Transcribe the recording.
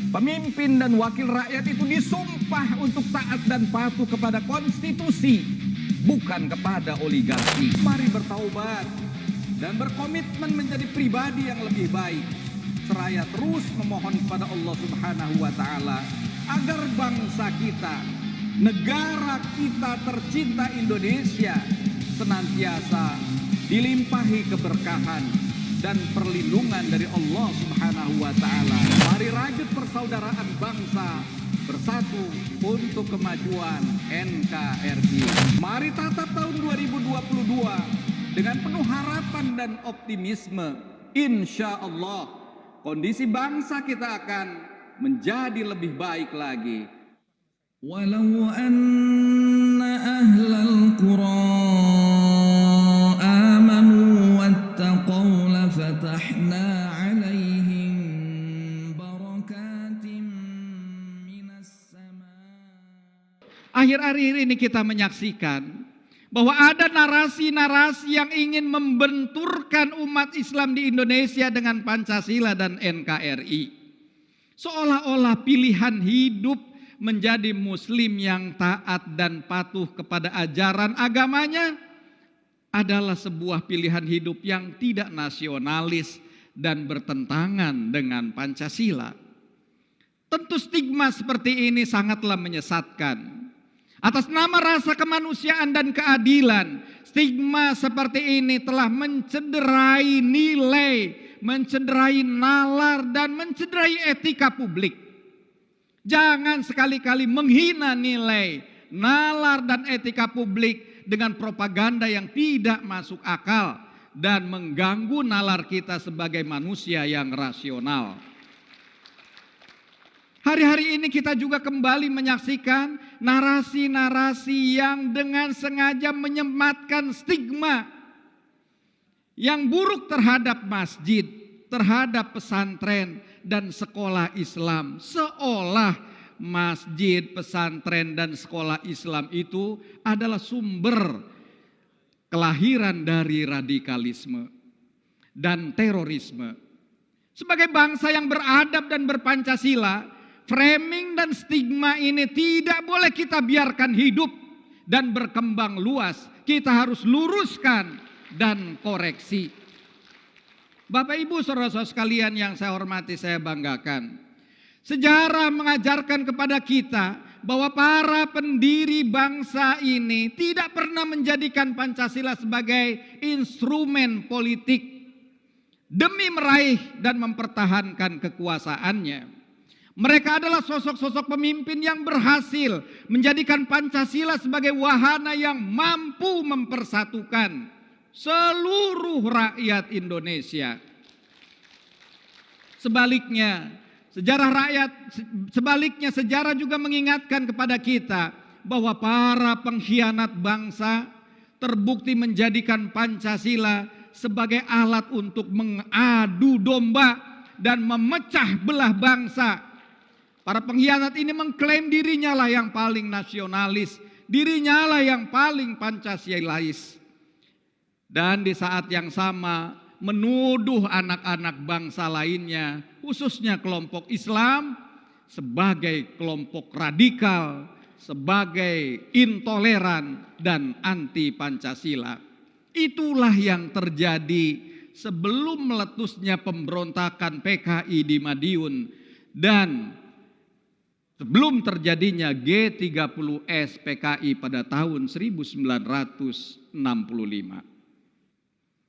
Pemimpin dan wakil rakyat itu disumpah untuk taat dan patuh kepada konstitusi, bukan kepada oligarki. Mari bertaubat dan berkomitmen menjadi pribadi yang lebih baik, seraya terus memohon kepada Allah Subhanahu wa Ta'ala agar bangsa kita, negara kita tercinta Indonesia, senantiasa dilimpahi keberkahan dan perlindungan dari Allah Subhanahu wa Ta'ala. Mari rajut persaudaraan bangsa bersatu untuk kemajuan NKRI. Mari tatap tahun 2022 dengan penuh harapan dan optimisme. Insya Allah kondisi bangsa kita akan menjadi lebih baik lagi. Walau anna ahlal qura amanu wattaqaw lafatahna alaihim barakatim minas sama. Akhir-akhir ini kita menyaksikan bahwa ada narasi-narasi yang ingin membenturkan umat Islam di Indonesia dengan Pancasila dan NKRI. Seolah-olah pilihan hidup menjadi muslim yang taat dan patuh kepada ajaran agamanya adalah sebuah pilihan hidup yang tidak nasionalis dan bertentangan dengan Pancasila. Tentu stigma seperti ini sangatlah menyesatkan. Atas nama rasa kemanusiaan dan keadilan, stigma seperti ini telah mencederai nilai, mencederai nalar, dan mencederai etika publik. Jangan sekali-kali menghina nilai, nalar, dan etika publik dengan propaganda yang tidak masuk akal dan mengganggu nalar kita sebagai manusia yang rasional. Hari-hari ini kita juga kembali menyaksikan narasi-narasi yang dengan sengaja menyematkan stigma yang buruk terhadap masjid, terhadap pesantren dan sekolah Islam. Seolah masjid, pesantren dan sekolah Islam itu adalah sumber kelahiran dari radikalisme dan terorisme. Sebagai bangsa yang beradab dan berpancasila, framing dan stigma ini tidak boleh kita biarkan hidup dan berkembang luas. Kita harus luruskan dan koreksi. Bapak Ibu saudara-saudara sekalian yang saya hormati, saya banggakan. Sejarah mengajarkan kepada kita bahwa para pendiri bangsa ini tidak pernah menjadikan Pancasila sebagai instrumen politik demi meraih dan mempertahankan kekuasaannya. Mereka adalah sosok-sosok pemimpin yang berhasil menjadikan Pancasila sebagai wahana yang mampu mempersatukan seluruh rakyat Indonesia. Sebaliknya sejarah juga mengingatkan kepada kita bahwa para pengkhianat bangsa terbukti menjadikan Pancasila sebagai alat untuk mengadu domba dan memecah belah bangsa. Para pengkhianat ini mengklaim dirinya lah yang paling nasionalis, dirinya lah yang paling Pancasilais. Dan di saat yang sama menuduh anak-anak bangsa lainnya, khususnya kelompok Islam, sebagai kelompok radikal, sebagai intoleran dan anti Pancasila. Itulah yang terjadi sebelum meletusnya pemberontakan PKI di Madiun dan sebelum terjadinya G30S PKI pada tahun 1965.